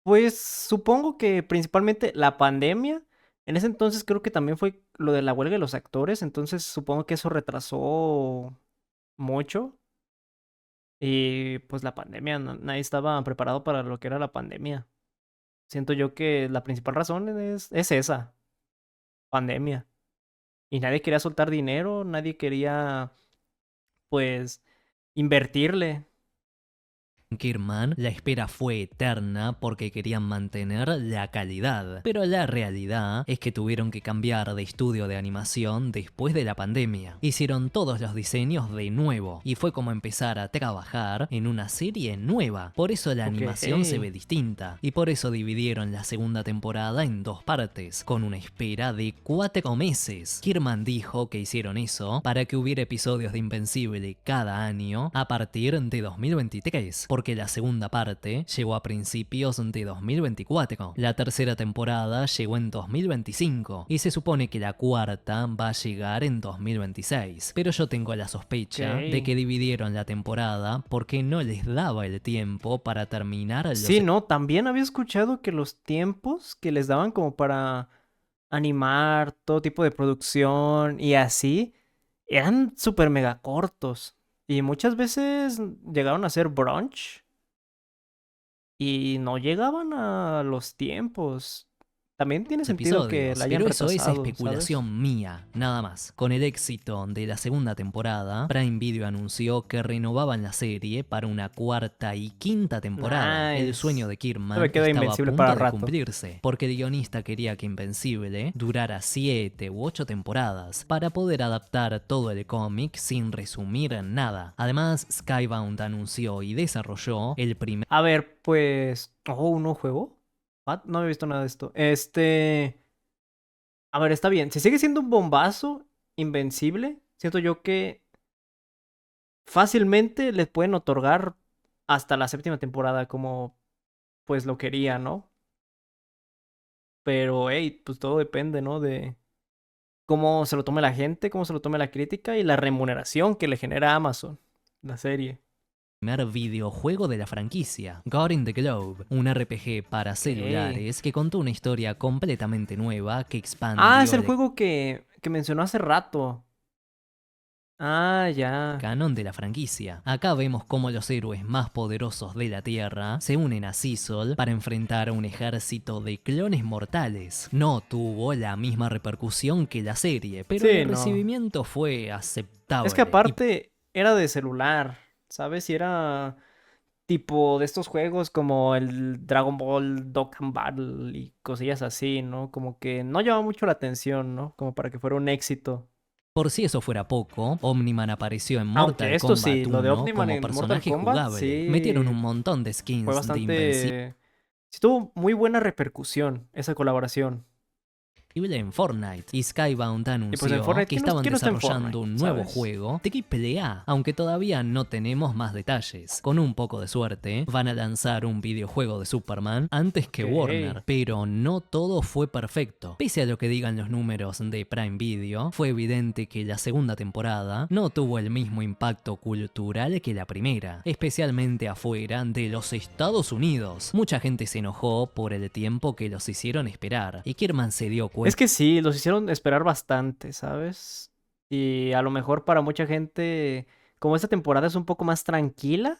Pues supongo que principalmente la pandemia. En ese entonces creo que también fue lo de la huelga de los actores. Entonces supongo que eso retrasó mucho. Y pues la pandemia, nadie estaba preparado para lo que era la pandemia. Siento yo que la principal razón es esa, pandemia. Y nadie quería soltar dinero, nadie quería, pues, invertirle. Kirman, la espera fue eterna porque querían mantener la calidad. Pero la realidad es que tuvieron que cambiar de estudio de animación después de la pandemia. Hicieron todos los diseños de nuevo y fue como empezar a trabajar en una serie nueva. Por eso la animación se ve distinta y por eso dividieron la segunda temporada en 2 partes, con una espera de 4 meses. Kirman dijo que hicieron eso para que hubiera episodios de Invencible cada año a partir de 2023. porque la segunda parte llegó a principios de 2024, la tercera temporada llegó en 2025 y se supone que la cuarta va a llegar en 2026. Pero yo tengo la sospecha Ok. de que dividieron la temporada porque no les daba el tiempo para terminar los Sí, no, también había escuchado que los tiempos que les daban como para animar todo tipo de producción y así eran súper mega cortos. Y muchas veces llegaron a hacer brunch y no llegaban a los tiempos. También tiene sentido que la episodios, hayan pero eso es retrasado, ¿sabes? especulación mía, nada más. Con el éxito de la segunda temporada, Prime Video anunció que renovaban la serie para una cuarta y quinta temporada. El Nice. sueño de Se Kirkman me queda estaba a Invencible punto para de rato. cumplirse, porque el guionista quería que Invencible durara 7 u 8 temporadas para poder adaptar todo el cómic sin resumir nada. Además, Skybound anunció y desarrolló el primer A ver, pues... Oh, ¿un nuevo juego? What? No había visto nada de esto. A ver, está bien. Si sigue siendo un bombazo, Invencible, siento yo que fácilmente les pueden otorgar hasta la séptima temporada como pues lo quería, ¿no? Pero, hey, pues todo depende, ¿no? De cómo se lo tome la gente, cómo se lo tome la crítica y la remuneración que le genera Amazon, la serie. videojuego de la franquicia, God in the Globe, un RPG para celulares que contó una historia completamente nueva que expandió Ah, es el el juego que mencionó hace rato. Ah, ya. canon de la franquicia. Acá vemos cómo los héroes más poderosos de la Tierra se unen a Cecil para enfrentar a un ejército de clones mortales. No tuvo la misma repercusión que la serie, pero Sí, el no. recibimiento fue aceptable. Es que aparte era de celular, ¿sabes? Y era tipo de estos juegos como el Dragon Ball Dokkan Battle y cosillas así, ¿no? Como que no llamaba mucho la atención, ¿no? Como para que fuera un éxito. Por si eso fuera poco, Omniman apareció en Aunque Mortal esto Kombat sí, lo de 1 Omniman como en Mortal personaje Kombat, jugable. sí, Metieron un montón de fue skins de Invencible bastante... Sí tuvo muy buena repercusión esa colaboración. en Fortnite, y Skybound Y anunció pues en Fortnite, que ¿quién no estaban está en desarrollando Fortnite, un nuevo sabes? juego AAA, aunque todavía no tenemos más detalles. Con un poco de suerte, van a lanzar un videojuego de Superman antes que Ok. Warner, pero no todo fue perfecto. Pese a lo que digan los números de Prime Video, fue evidente que la segunda temporada no tuvo el mismo impacto cultural que la primera, especialmente afuera de los Estados Unidos. Mucha gente se enojó por el tiempo que los hicieron esperar, y Kirkman se dio cuenta Es que sí, los hicieron esperar bastante, ¿sabes? Y a lo mejor para mucha gente, como esta temporada es un poco más tranquila,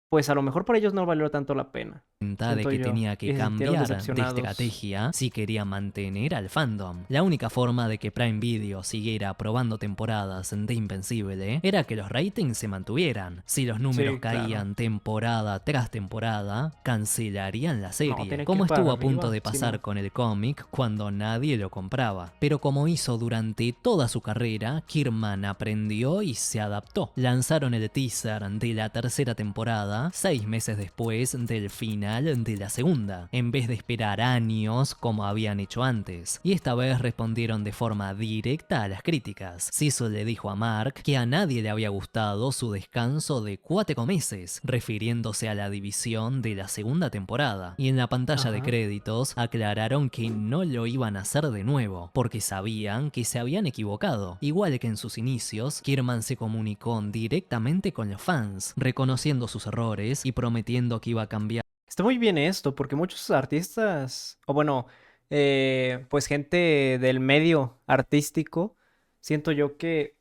pues a lo mejor para ellos no valió tanto la pena. de Siento que yo. tenía Y que se sintieron cambiar de decepcionados. estrategia si quería mantener al fandom. La única forma de que Prime Video siguiera probando temporadas de Invencible era que los ratings se mantuvieran. Si los números Sí, claro. caían temporada tras temporada, cancelarían la serie, tiene que como ir para estuvo a punto arriba, de si pasar no. con el cómic cuando nadie lo compraba. Pero como hizo durante toda su carrera, Kirkman aprendió y se adaptó. Lanzaron el teaser de la tercera temporada 6 meses después del final de la segunda, en vez de esperar años como habían hecho antes. Y esta vez respondieron de forma directa a las críticas. Cecil le dijo a Mark que a nadie le había gustado su descanso de 4 meses, refiriéndose a la división de la segunda temporada. Y en la pantalla de Ajá. créditos aclararon que no lo iban a hacer de nuevo, porque sabían que se habían equivocado. Igual que en sus inicios, Kirkman se comunicó directamente con los fans, reconociendo sus errores y prometiendo que iba a cambiar Está muy bien esto, porque muchos artistas, o bueno, pues gente del medio artístico, siento yo que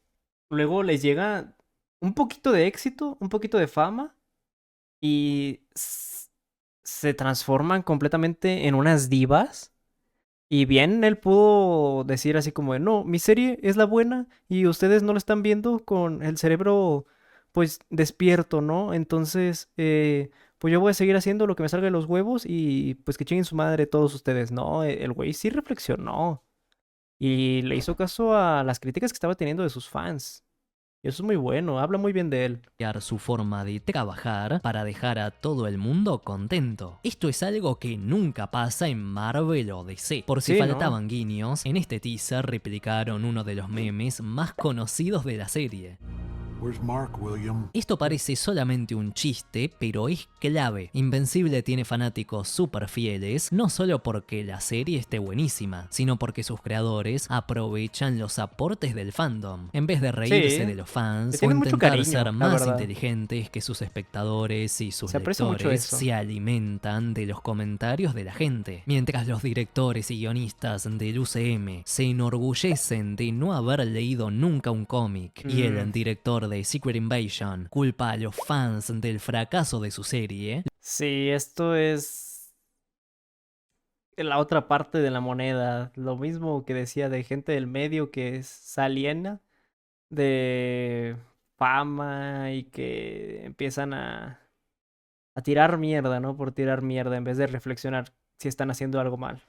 luego les llega un poquito de éxito, un poquito de fama, y se transforman completamente en unas divas. Y bien, él pudo decir así como de, no, mi serie es la buena y ustedes no la están viendo con el cerebro, pues, despierto, ¿no? Entonces, pues yo voy a seguir haciendo lo que me salga de los huevos y pues que chinguen su madre todos ustedes, ¿no? El güey sí reflexionó y le hizo caso a las críticas que estaba teniendo de sus fans. Y eso es muy bueno, habla muy bien de él. su forma de trabajar para dejar a todo el mundo contento. Esto es algo que nunca pasa en Marvel o DC. Por si Sí, ¿no? faltaban guiños, en este teaser replicaron uno de los memes más conocidos de la serie. Where's Mark, William? Esto parece solamente un chiste, pero es clave. Invencible tiene fanáticos súper fieles, no solo porque la serie esté buenísima, sino porque sus creadores aprovechan los aportes del fandom. En vez de reírse Sí, de los fans le o tienen mucho intentar cariño, ser la más verdad. inteligentes que sus espectadores y sus Se aprecia mucho lectores, eso. se alimentan de los comentarios de la gente. Mientras los directores y guionistas del UCM se enorgullecen de no haber leído nunca un cómic y el director de Secret Invasion culpa a los fans del fracaso de su serie, Sí, esto es la otra parte de la moneda. Lo mismo que decía de gente del medio que es aliena de fama y que empiezan a tirar mierda, ¿no? Por tirar mierda en vez de reflexionar si están haciendo algo mal.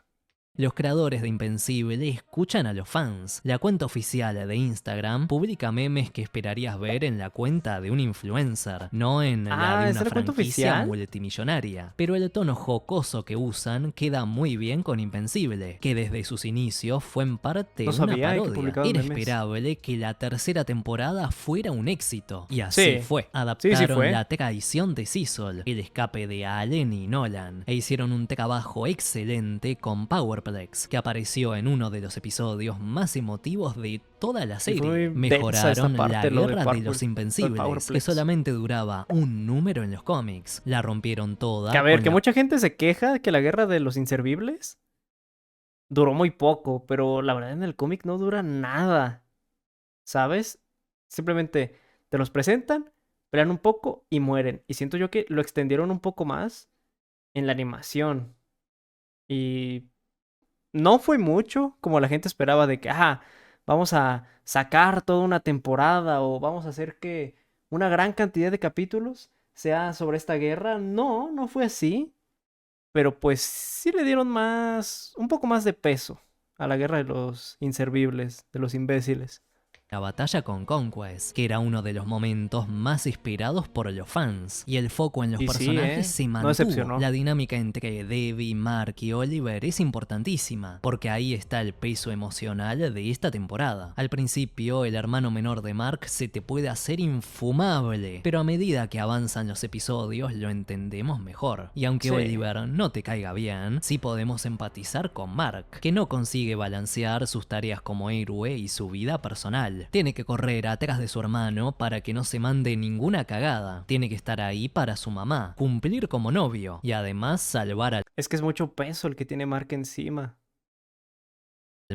los creadores de Invencible escuchan a los fans. La cuenta oficial de Instagram publica memes que esperarías ver en la cuenta de un influencer, no en la de ¿es una la cuenta franquicia oficial? multimillonaria. Pero el tono jocoso que usan queda muy bien con Invencible, que desde sus inicios fue en parte No una sabía que parodia. publicaban Era memes. esperable que la tercera temporada fuera un éxito. Y así Sí. fue. Sí, Adaptaron fue. la traición de Cecil, el escape de Allen y Nolan, e hicieron un trabajo excelente con Powerplex, que apareció en uno de los episodios más emotivos de toda la Sí, fue serie. muy densa esta Mejoraron la parte, lo de guerra de Power- los lo de Invencibles, que Powerplex. solamente duraba un número en los cómics. La rompieron toda. Que a ver, con que la mucha gente se queja que la guerra de los inservibles duró muy poco, pero la verdad en el cómic no dura nada, ¿sabes? Simplemente te los presentan, pelean un poco y mueren. Y siento yo que lo extendieron un poco más en la animación. Y no fue mucho como la gente esperaba de que, vamos a sacar toda una temporada o vamos a hacer que una gran cantidad de capítulos sea sobre esta guerra. No, no fue así. Pero pues sí le dieron un poco más de peso a la guerra de los inservibles, de los imbéciles. batalla con Conquest, que era uno de los momentos más esperados por los fans, y el foco en los Y sí, personajes se no mantuvo. decepcionó. La dinámica entre Debbie, Mark y Oliver es importantísima, porque ahí está el peso emocional de esta temporada. Al principio, el hermano menor de Mark se te puede hacer infumable, pero a medida que avanzan los episodios lo entendemos mejor. Y aunque Sí. Oliver no te caiga bien, sí podemos empatizar con Mark, que no consigue balancear sus tareas como héroe y su vida personal. Tiene que correr atrás de su hermano para que no se mande ninguna cagada. Tiene que estar ahí para su mamá, cumplir como novio y además salvar al Es que es mucho peso el que tiene Mark encima.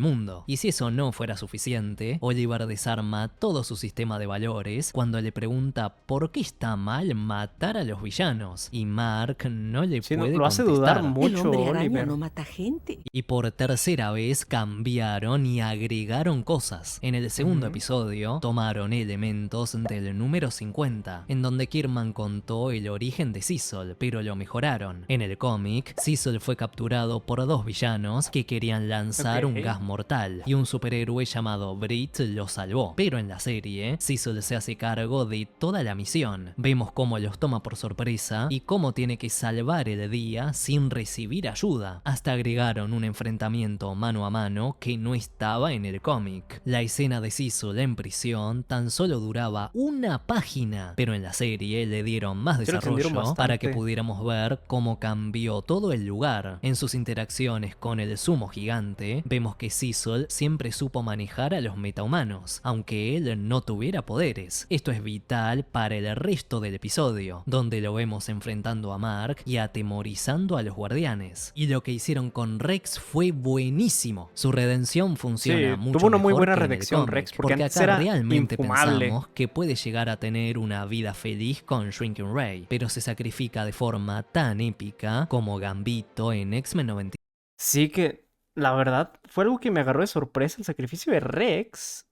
mundo. Y si eso no fuera suficiente, Oliver desarma todo su sistema de valores cuando le pregunta por qué está mal matar a los villanos. Y Mark no le Sí, no, puede lo hace contestar. dudar mucho, El hombre araña Oliver. no mata gente. Y por tercera vez cambiaron y agregaron cosas. En el segundo Ujú. episodio tomaron elementos del número 50, en donde Kirman contó el origen de Cecil, pero lo mejoraron. En el cómic, Cecil fue capturado por dos villanos que querían lanzar un Ok. gas mortal, y un superhéroe llamado Brit lo salvó. Pero en la serie, Cecil se hace cargo de toda la misión. Vemos cómo los toma por sorpresa y cómo tiene que salvar el día sin recibir ayuda. Hasta agregaron un enfrentamiento mano a mano que no estaba en el cómic. La escena de Cecil en prisión tan solo duraba una página, pero en la serie le dieron más Sí, lo extendieron desarrollo para que bastante. pudiéramos ver cómo cambió todo el lugar. En sus interacciones con el sumo gigante, vemos que Cecil siempre supo manejar a los metahumanos, aunque él no tuviera poderes. Esto es vital para el resto del episodio, donde lo vemos enfrentando a Mark y atemorizando a los guardianes. Y lo que hicieron con Rex fue buenísimo. Su redención funciona Sí, mucho tuvo una muy mejor buena que en el redención, cómic, Rex, porque antes acá era realmente infumable. pensamos que puede llegar a tener una vida feliz con Shrinking Ray, pero se sacrifica de forma tan épica como Gambito en X-Men 90. Sí que, la verdad, fue algo que me agarró de sorpresa el sacrificio de Rex.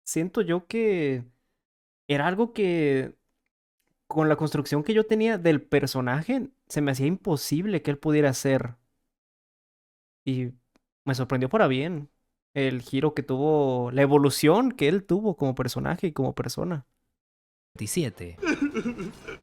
Siento yo que era algo que, con la construcción que yo tenía del personaje, se me hacía imposible que él pudiera hacer. Y me sorprendió para bien el giro que tuvo, la evolución que él tuvo como personaje y como persona. 27.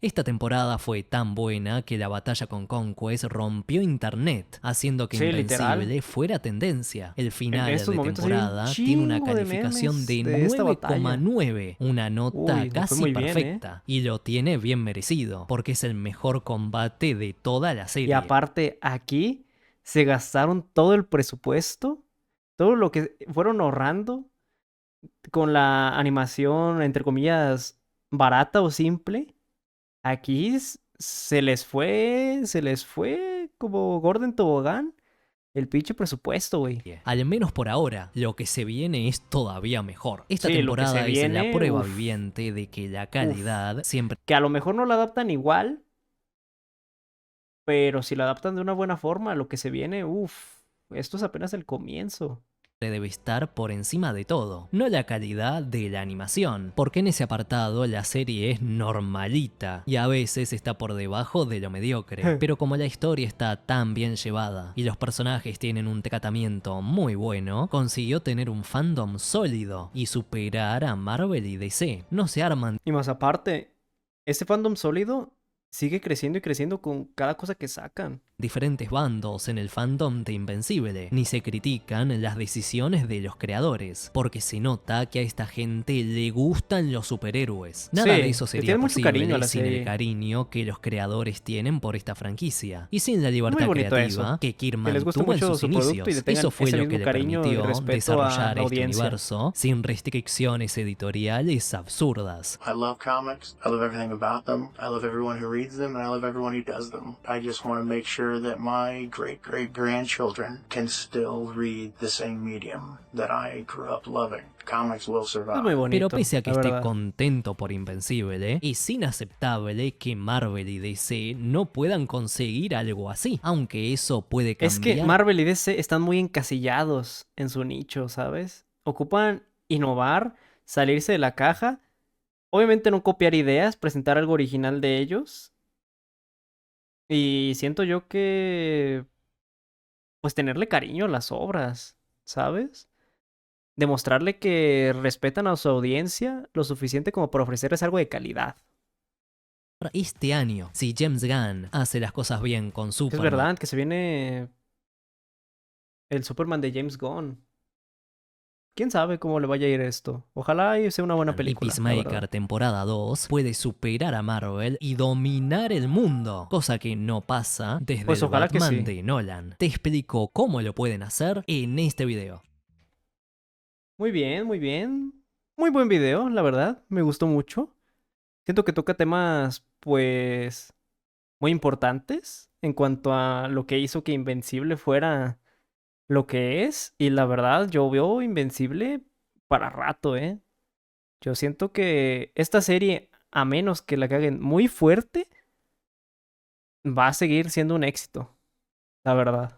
Esta temporada fue tan buena que la batalla con Conquest rompió internet, haciendo que Sí, Invencible literal. fuera tendencia. El final estos de momentos hay un temporada tiene una chingo de calificación memes de de esta batalla. 9,9, una nota Uy, le fue casi muy bien, perfecta, y lo tiene bien merecido, porque es el mejor combate de toda la Y serie. aparte, aquí se gastaron todo el presupuesto, todo lo que fueron ahorrando con la animación, entre comillas, barata o simple. Aquí se les fue como Gordon Tobogán el pinche presupuesto, güey. Al menos por ahora, lo que se viene es todavía mejor. Esta Sí, lo que se temporada es la viene, prueba uf, viviente de que la calidad siempre que a lo mejor no la adaptan igual, pero si la adaptan de una buena forma, lo que se viene, uff, esto es apenas el comienzo. debe estar por encima de todo, no la calidad de la animación, porque en ese apartado la serie es normalita y a veces está por debajo de lo mediocre, pero como la historia está tan bien llevada y los personajes tienen un tratamiento muy bueno, consiguió tener un fandom sólido y superar a Marvel y DC. No se arman Y más aparte, este fandom sólido sigue creciendo y creciendo con cada cosa que sacan. diferentes bandos en el fandom de Invencible, ni se critican las decisiones de los creadores, porque se nota que a esta gente le gustan los superhéroes. Nada Sí, de eso le sería tienen mucho cariño a posible la sin el serie. cariño que los creadores tienen por esta franquicia, y sin la Muy libertad bonito creativa eso, que Kirman les guste tuvo en mucho sus su producto y inicios. le tengan Eso fue ese lo mismo que le cariño y permitió respeto a desarrollar la este audiencia. universo sin restricciones editoriales absurdas. I love comics. I love everything about them. I love everyone who reads them, and I love everyone who does them. I just want to make sure that my great-great-grandchildren can still read the same medium that I grew up loving. Comics will Es muy survive. bonito, Pero pese a que la esté verdad. contento por Invencible, es inaceptable que Marvel y DC no puedan conseguir algo así, aunque eso puede cambiar. Es que Marvel y DC están muy encasillados en su nicho, ¿sabes? Ocupan innovar, salirse de la caja, obviamente no copiar ideas, presentar algo original de ellos. Y siento yo que, pues, tenerle cariño a las obras, ¿sabes? Demostrarle que respetan a su audiencia lo suficiente como para ofrecerles algo de calidad. Este año, si James Gunn hace las cosas bien con Es Superman verdad que se viene el Superman de James Gunn. ¿Quién sabe cómo le vaya a ir esto? Ojalá y sea una buena y película, la Peacemaker verdad. temporada 2 puede superar a Marvel y dominar el mundo, cosa que no pasa desde Pues el ojalá que Batman sí. de Nolan. Te explico cómo lo pueden hacer en este video. Muy bien, muy bien. Muy buen video, la verdad. Me gustó mucho. Siento que toca temas, pues, muy importantes en cuanto a lo que hizo que Invencible fuera lo que es. Y la verdad, yo veo Invencible para rato, ¿eh? Yo siento que esta serie, a menos que la caguen muy fuerte, va a seguir siendo un éxito, la verdad.